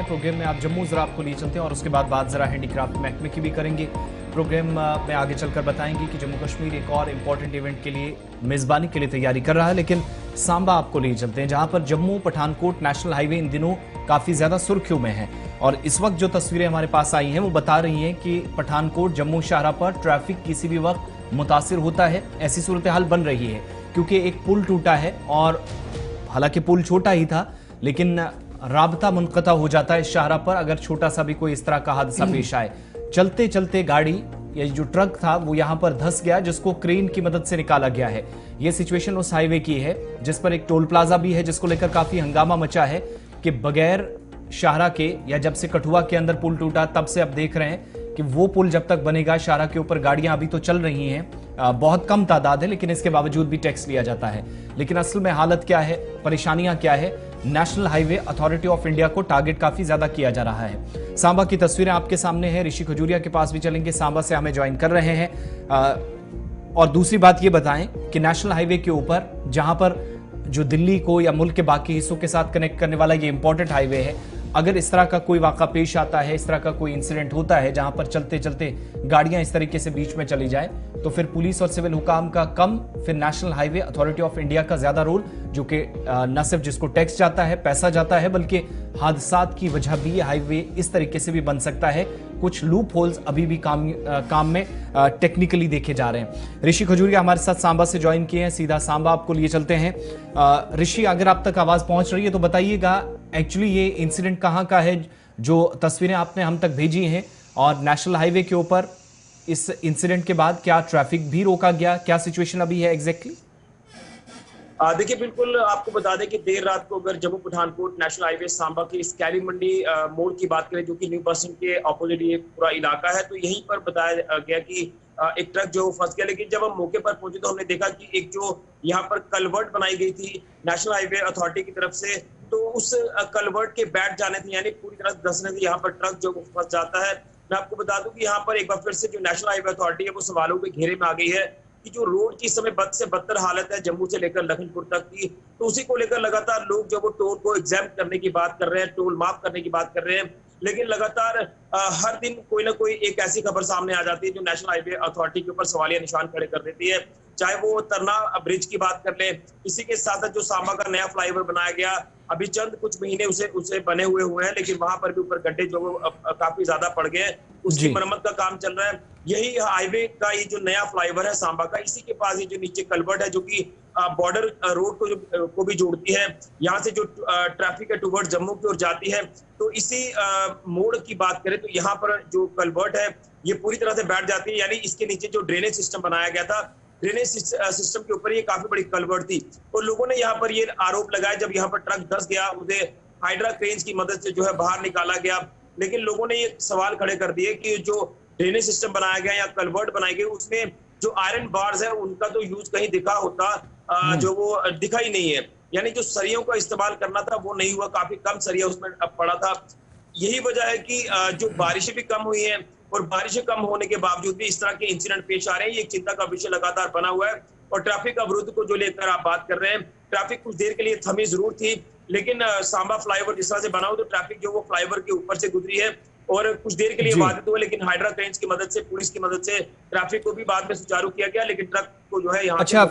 Programme में आप जम्मू जरा आपको लिए चलते हैं और उसके बाद बात जरा हैंडीक्राफ्ट महकमे की भी करेंगे। प्रोग्राम में आगे चलकर बताएंगे कि जम्मू कश्मीर एक और इम्पॉर्टेंट इवेंट के लिए मेज़बानी के लिए तैयारी कर रहा है, लेकिन सांबा आपको लिए चलते हैं जहां पर Jammu Pathankot national highway in दिनों काफ़ी ज़्यादा सुर्खियों में है। और इस वक्त जो तस्वीरें हमारे पास आई हैं वो बता रही हैं कि पठानकोट जम्मू शाहरा पर ट्रैफिक किसी भी वक्त मुतासिर होता है, ऐसी सूरत हाल बन रही है क्योंकि एक पुल टूटा है और हालांकि पुल छोटा ही था लेकिन राबता मुनक़ता हो जाता है शाहरा पर अगर छोटा सा भी कोई इस तरह का हादसा पेश आए। चलते चलते गाड़ी या जो ट्रक था वो यहां पर धंस गया जिसको क्रेन की मदद से निकाला गया है। यह सिचुएशन उस हाईवे की है जिस पर एक टोल प्लाजा भी है जिसको लेकर काफी हंगामा मचा है कि बगैर शाहरा के या जब से कठुआ के अंदर पुल टूटा तब से अब देख रहे हैं कि वो पुल जब तक बनेगा शाहरा के ऊपर गाड़ियां अभी तो चल रही हैं, बहुत कम तादाद है लेकिन इसके बावजूद भी टैक्स लिया जाता है। लेकिन असल में हालत क्या है, परेशानियां क्या है, national highway authority of India को टारगेट काफी ज्यादा किया जा रहा है। सांबा की तस्वीरें आपके सामने है, ऋषि खजूरिया के पास भी चलेंगे, सांबा से हमें ज्वाइन कर रहे हैं। और दूसरी बात ये बताएं कि नेशनल हाईवे के ऊपर जहां पर जो दिल्ली को या मुल्क के बाकी हिस्सों के साथ कनेक्ट करने वाला ये इंपॉर्टेंट हाईवे है, अगर इस तरह का कोई वाक़ा पेश आता है, इस तरह का कोई इंसिडेंट होता है जहां पर चलते चलते गाड़ियां इस तरीके से बीच में चली जाए तो फिर पुलिस और सिविल हुकाम का कम, फिर national highway authority of India का ज्यादा रोल, जो कि न सिर्फ जिसको टैक्स जाता है, पैसा जाता है, बल्कि हादसात की वजह भी हाईवे इस तरीके से भी बन सकता है। कुछ लूप होल्स अभी भी काम में टेक्निकली देखे जा रहे हैं। ऋषि खजूरिया हमारे साथ सांबा से ज्वाइन किए हैं, सीधा सांबा आपको लिए चलते हैं। ऋषि, अगर आप तक आवाज पहुंच रही है तो बताइएगा एक्चुअली ये इंसिडेंट कहां का है, जो तस्वीरें आपने हम तक भेजी हैं, और नेशनल हाईवे के ऊपर इस इंसिडेंट के बाद क्या ट्रैफिक भी रोका गया, क्या सिचुएशन अभी है एग्जैक्टली? देखिए, बिल्कुल आपको बता दें कि देर रात को अगर जम्मू पठानकोट नेशनल हाईवे सांबा की इस कैली मंडी मोड़ की बात करें जो कि न्यू बस स्टैंड के ऑपोजिट ये पूरा इलाका है, तो यहीं पर बताया गया कि एक ट्रक जो फंस गया। लेकिन जब हम मौके पर पहुंचे तो हमने देखा कि एक जो यहाँ पर कलवर्ट बनाई गई थी नेशनल हाईवे अथॉरिटी की तरफ से, तो उस कलवर्ट के बैठ जाने थे, यानी पूरी तरह धंसने से यहाँ पर ट्रक जो फंस जाता है। मैं आपको बता दूं कि यहाँ पर एक बार फिर से जो नेशनल हाईवे अथॉरिटी है वो सवालों के घेरे में आ गई है कि जो रोड की इस समय बद से बदतर हालत है जम्मू से लेकर लखनपुर तक की, तो उसी को लेकर लगातार लोग जो वो टोल को एग्जाम करने की बात कर रहे हैं, टोल माफ करने की बात कर रहे हैं। लेकिन लगातार हर दिन कोई ना कोई एक ऐसी खबर सामने आ जाती है जो नेशनल हाईवे अथॉरिटी के ऊपर सवालिया निशान खड़े कर देती है। चाहे वो तरना ब्रिज की बात कर ले, इसी के साथ जो सांबा का नया फ्लाईओवर बनाया गया, अभी चंद कुछ महीने उसे बने हुए हैं, लेकिन वहां पर भी ऊपर गड्ढे जो काफी ज्यादा पड़ गए, उसकी मरम्मत का काम चल रहा है। यही हाईवे का ये जो नया फ्लाईओवर है सांबा का, इसी के पास ये जो नीचे कलवर्ट है जो कि बॉर्डर रोड को भी जोड़ती है, यहाँ से जो ट्रैफिक है टुवर्ड जम्मू की ओर जाती है, तो इसी मोड़ की बात करें तो यहाँ पर जो कलवर्ट है ये पूरी तरह से बैठ जाती है। यानी इसके नीचे जो ड्रेनेज सिस्टम बनाया गया था, ड्रेनेज सिस्टम के ऊपर ये काफी बड़ी कलवर्ट थी, और लोगों ने यहाँ पर ये आरोप लगाया जब यहाँ पर ट्रक धंस गया उसे हाइड्रा क्रेन्स की मदद से जो है बाहर निकाला गया। लेकिन लोगों ने ये सवाल खड़े कर दिए कि जो ड्रेनेज सिस्टम बनाया गया या कलवर्ट बनाई गई उसमें जो आयरन बार्स है उनका तो यूज कहीं दिखा होता, जो वो दिखा ही नहीं है। यानी जो सरियों का इस्तेमाल करना था वो नहीं हुआ, काफी कम सरिया उसमें पड़ा था। यही वजह है कि जो बारिशें भी कम हुई हैं, और बारिशें कम होने के बावजूद भी इस तरह के इंसिडेंट पेश आ रहे हैं। ये एक चिंता का विषय लगातार बना हुआ है। और ट्रैफिक अवरुद्ध को जो लेकर आप बात कर रहे हैं, ट्रैफिक कुछ देर के लिए थमी जरूर थी, लेकिन सांबा फ्लाईओवर जिस तरह से बना हो तो ट्रैफिक जो वो फ्लाईओवर के ऊपर से गुजरी है और कुछ देर के लिए बाधित हुआ, लेकिन हाइड्रा क्रेन्स की मदद से, पुलिस की मदद से ट्रैफिक को भी बाद में सुचारू किया गया, लेकिन ट्रक को जो है यहाँ अच्छा,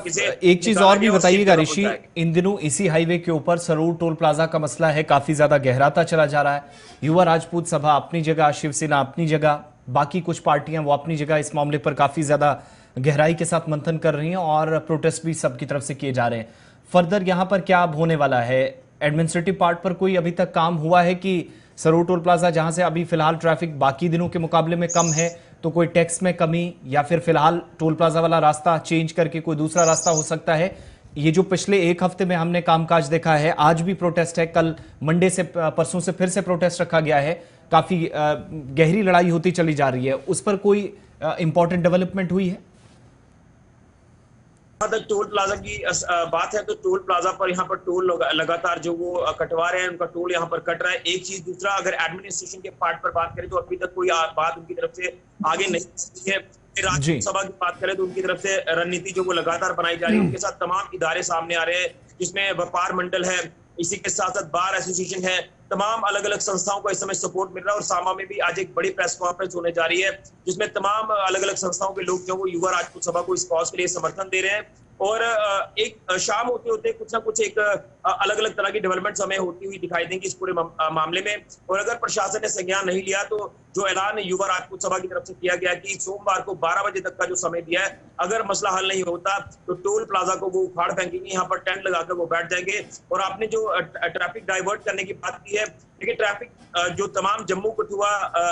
एक चीज और भी बताइएगा ऋषि, इन दिनों इसी हाईवे के ऊपर सरूर टोल प्लाजा का मसला है, काफी ज्यादा गहराता चला जा रहा है। युवा राजपूत सभा अपनी जगह, शिवसेना अपनी जगह, बाकी कुछ पार्टियां वो अपनी जगह इस मामले पर काफी ज्यादा गहराई के साथ मंथन कर रही हैं और प्रोटेस्ट भी सबकी तरफ से किए जा रहे हैं। फर्दर यहाँ पर क्या अब होने वाला है? एडमिनिस्ट्रेटिव पार्ट पर कोई अभी तक काम हुआ है कि सरूर टोल प्लाजा जहां से अभी फिलहाल ट्रैफिक बाकी दिनों के मुकाबले में कम है, तो कोई टैक्स में कमी या फिर फिलहाल टोल प्लाजा वाला रास्ता चेंज करके कोई दूसरा रास्ता हो सकता है? ये जो पिछले एक हफ्ते में हमने कामकाज देखा है, आज भी प्रोटेस्ट है, कल मंडे से परसों से फिर से प्रोटेस्ट रखा गया है, काफी गहरी लड़ाई होती चली जा रही है, उस पर कोई इंपॉर्टेंट डेवलपमेंट हुई है? तक टोल प्लाजा की बात है तो टोल प्लाजा पर यहाँ पर टोल लगातार जो वो कटवा रहे हैं, उनका टोल यहाँ पर कट रहा है। एक चीज, दूसरा अगर एडमिनिस्ट्रेशन के पार्ट पर बात करें तो अभी तक कोई बात उनकी तरफ से आगे नहीं चली है। राज्यसभा की बात करें तो उनकी तरफ से रणनीति जो वो लगातार बनाई जा रही है, उनके साथ तमाम इदारे सामने आ रहे हैं, जिसमें व्यापार मंडल है, इसी के साथ साथ बार एसोसिएशन है, तमाम अलग अलग संस्थाओं को इस समय सपोर्ट मिल रहा है। और सांबा में भी आज एक बड़ी प्रेस कॉन्फ्रेंस होने जा रही है, जिसमें तमाम अलग अलग संस्थाओं के लोग जो वो युवा राजपूत सभा को इस कॉज के लिए समर्थन दे रहे हैं। और एक शाम होते होते कुछ ना कुछ एक अलग अलग तरह की डेवलपमेंट्स हमें होती हुई दिखाई देंगी इस पूरे मामले में। और अगर प्रशासन ने संज्ञान नहीं लिया तो जो ऐलान युवा राजपूत सभा की तरफ से किया गया कि सोमवार को 12 बजे तक का जो समय दिया है, अगर मसला हल नहीं होता तो टोल प्लाजा को वो उखाड़ फेंकेंगे, यहाँ पर टेंट लगाकर वो बैठ जाएंगे। और आपने जो ट्रैफिक डाइवर्ट करने की बात की है, देखिए ट्रैफिक जो तमाम जम्मू कठुआ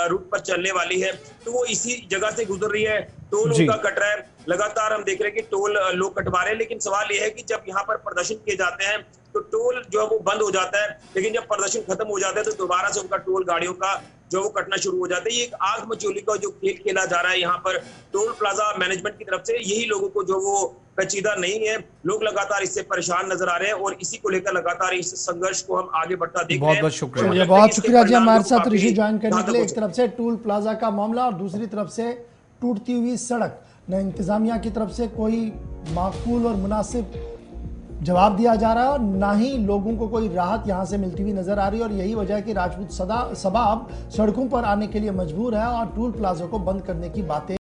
रूट पर चलने वाली है तो वो इसी जगह से गुजर रही है, टोल उनका कट रहा है। लगातार हम देख रहे हैं कि टोल लोग कटवा रहे हैं, लेकिन सवाल ये है कि जब यहाँ पर प्रदर्शन किए जाते हैं तो टोल जो है वो बंद हो जाता है, लेकिन जब प्रदर्शन खत्म हो जाता है तो दोबारा से उनका टोल गाड़ियों का जो वो कटना शुरू हो जाता है। ये एक आग मचोली का जो खेल खेला जा रहा है यहाँ पर टोल प्लाजा मैनेजमेंट की तरफ से, यही लोगों को जो वो पेचीदा नहीं है। लोग लगातार इससे परेशान नजर आ रहे हैं और इसी को लेकर लगातार इस संघर्ष को हम आगे बढ़ता देख रहे हैं। बहुत बहुत शुक्रिया। बहुत शुक्रिया जी हमारे साथ ऋषि ज्वाइन करने के लिए। एक तरफ से टोल प्लाजा का मामला और दूसरी तरफ से टूटती हुई सड़क, न इंतजामिया की तरफ से कोई माकूल और मुनासिब जवाब दिया जा रहा है और ना ही लोगों को कोई राहत यहां से मिलती हुई नजर आ रही है। और यही वजह है कि राजपूत सभा अब सड़कों पर आने के लिए मजबूर है और टोल प्लाजा को बंद करने की बातें